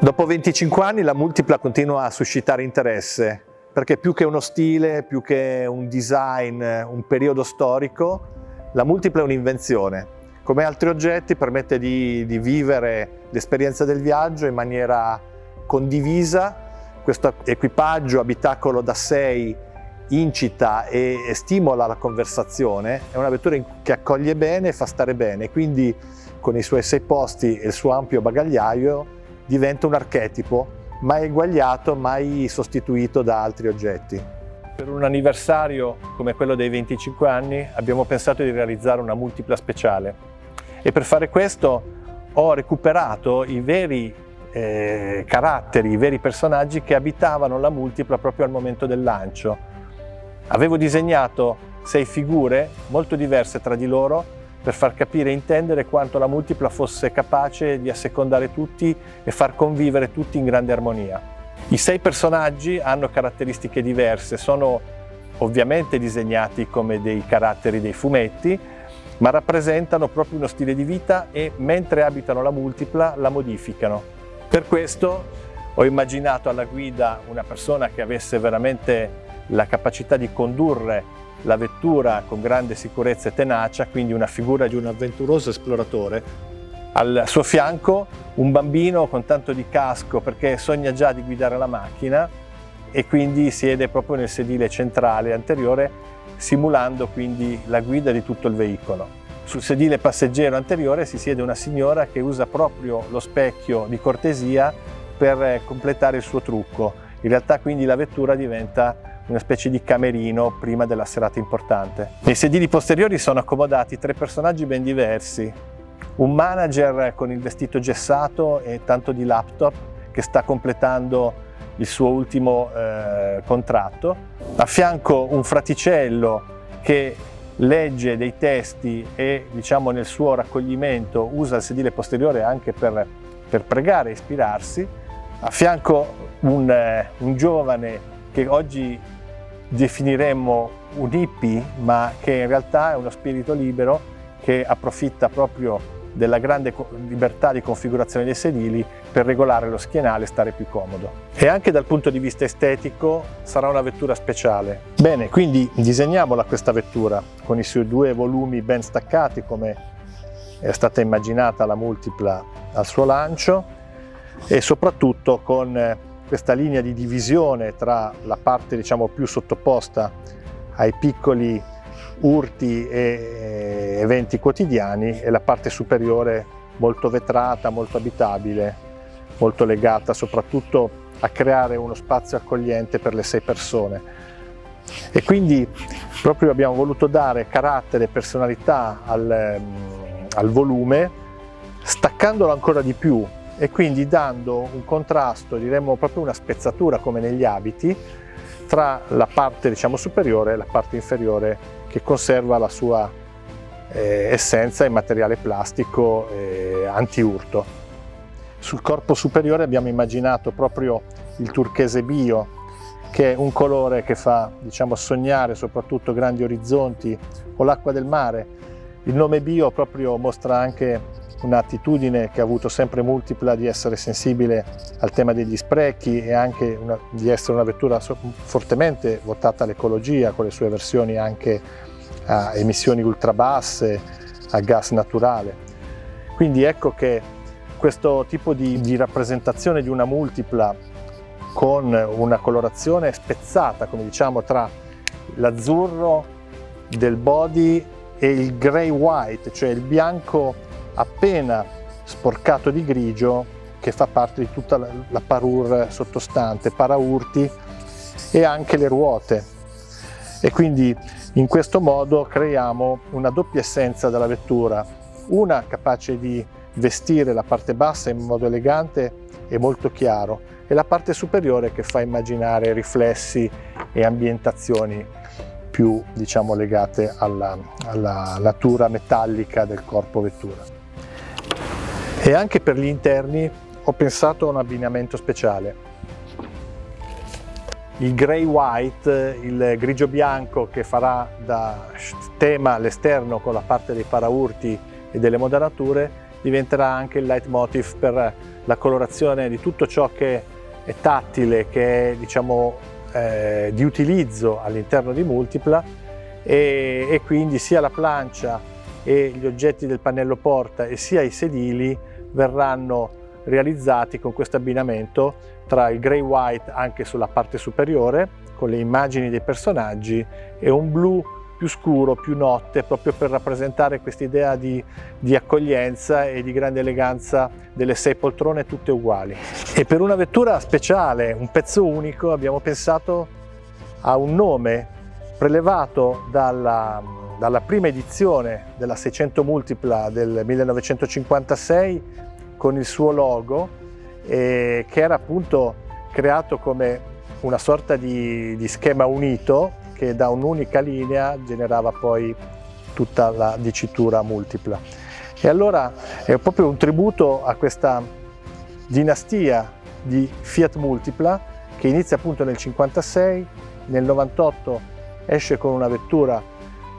Dopo 25 anni la Multipla continua a suscitare interesse, perché più che uno stile, più che un design, un periodo storico, la Multipla è un'invenzione. Come altri oggetti permette di vivere l'esperienza del viaggio in maniera condivisa. Questo equipaggio abitacolo da 6 incita e stimola la conversazione, è una vettura che accoglie bene e fa stare bene, quindi con i suoi 6 posti e il suo ampio bagagliaio diventa un archetipo, mai eguagliato, mai sostituito da altri oggetti. Per un anniversario come quello dei 25 anni abbiamo pensato di realizzare una Multipla speciale e per fare questo ho recuperato i veri caratteri, i veri personaggi che abitavano la Multipla proprio al momento del lancio. Avevo disegnato 6 figure molto diverse tra di loro per far capire e intendere quanto la Multipla fosse capace di assecondare tutti e far convivere tutti in grande armonia. I 6 personaggi hanno caratteristiche diverse, sono ovviamente disegnati come dei caratteri dei fumetti, ma rappresentano proprio uno stile di vita e mentre abitano la Multipla la modificano. Per questo ho immaginato alla guida una persona che avesse veramente la capacità di condurre la vettura con grande sicurezza e tenacia, quindi una figura di un avventuroso esploratore. Al suo fianco un bambino con tanto di casco perché sogna già di guidare la macchina e quindi siede proprio nel sedile centrale anteriore, simulando quindi la guida di tutto il veicolo. Sul sedile passeggero anteriore si siede una signora che usa proprio lo specchio di cortesia per completare il suo trucco. In realtà quindi la vettura diventa una specie di camerino prima della serata importante. Nei sedili posteriori sono accomodati 3 personaggi ben diversi. Un manager con il vestito gessato e tanto di laptop che sta completando il suo ultimo contratto. A fianco un fraticello che legge dei testi e diciamo nel suo raccoglimento usa il sedile posteriore anche per pregare e ispirarsi. A fianco un giovane che oggi definiremmo un hippie, ma che in realtà è uno spirito libero che approfitta proprio della grande libertà di configurazione dei sedili per regolare lo schienale e stare più comodo. E anche dal punto di vista estetico sarà una vettura speciale. Bene, quindi disegniamola questa vettura con i suoi 2 volumi ben staccati come è stata immaginata la Multipla al suo lancio e soprattutto con questa linea di divisione tra la parte diciamo più sottoposta ai piccoli urti e eventi quotidiani e la parte superiore molto vetrata, molto abitabile, molto legata soprattutto a creare uno spazio accogliente per le 6 persone. E quindi proprio abbiamo voluto dare carattere e personalità al volume, staccandolo ancora di più e quindi dando un contrasto, diremmo proprio una spezzatura come negli abiti, tra la parte diciamo superiore e la parte inferiore che conserva la sua essenza in materiale plastico anti-urto. Sul corpo superiore abbiamo immaginato proprio il turchese bio, che è un colore che fa diciamo sognare soprattutto grandi orizzonti o l'acqua del mare. Il nome bio proprio mostra anche un'attitudine che ha avuto sempre Multipla di essere sensibile al tema degli sprechi e anche di essere una vettura fortemente votata all'ecologia con le sue versioni anche a emissioni ultra basse, a gas naturale. Quindi ecco che questo tipo di rappresentazione di una Multipla con una colorazione spezzata, come diciamo, tra l'azzurro del body e il grey white, cioè il bianco appena sporcato di grigio che fa parte di tutta la parure sottostante, paraurti e anche le ruote. E quindi in questo modo creiamo una doppia essenza della vettura, una capace di vestire la parte bassa in modo elegante e molto chiaro e la parte superiore che fa immaginare riflessi e ambientazioni più diciamo legate alla natura metallica del corpo vettura. E anche per gli interni ho pensato a un abbinamento speciale. Il grey white, il grigio bianco che farà da tema all'esterno con la parte dei paraurti e delle moderature, diventerà anche il leitmotiv per la colorazione di tutto ciò che è tattile, che è di utilizzo all'interno di Multipla, e quindi sia la plancia e gli oggetti del pannello porta e sia i sedili verranno realizzati con questo abbinamento tra il grey white anche sulla parte superiore con le immagini dei personaggi e un blu più scuro, più notte, proprio per rappresentare quest'idea di accoglienza e di grande eleganza delle 6 poltrone tutte uguali. E per una vettura speciale, un pezzo unico, abbiamo pensato a un nome prelevato dalla prima edizione della 600 Multipla del 1956 con il suo logo, che era appunto creato come una sorta di schema unito che da un'unica linea generava poi tutta la dicitura Multipla. E allora è proprio un tributo a questa dinastia di Fiat Multipla che inizia appunto nel 56, nel 98 esce con una vettura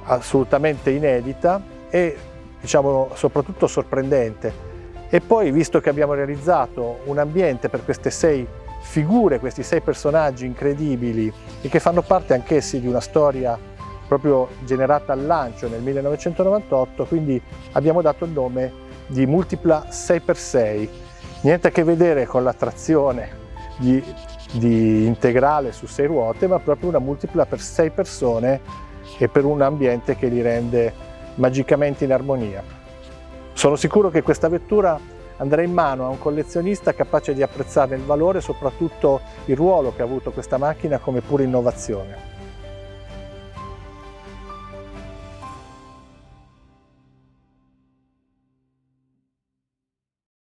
assolutamente inedita e soprattutto sorprendente. E poi, visto che abbiamo realizzato un ambiente per queste 6 figure, questi 6 personaggi incredibili e che fanno parte anch'essi di una storia proprio generata al lancio nel 1998, quindi abbiamo dato il nome di Multipla 6x6. Niente a che vedere con la trazione di integrale su 6 ruote, ma proprio una Multipla per 6 persone e per un ambiente che li rende magicamente in armonia. Sono sicuro che questa vettura andrà in mano a un collezionista capace di apprezzarne il valore e soprattutto il ruolo che ha avuto questa macchina come pura innovazione.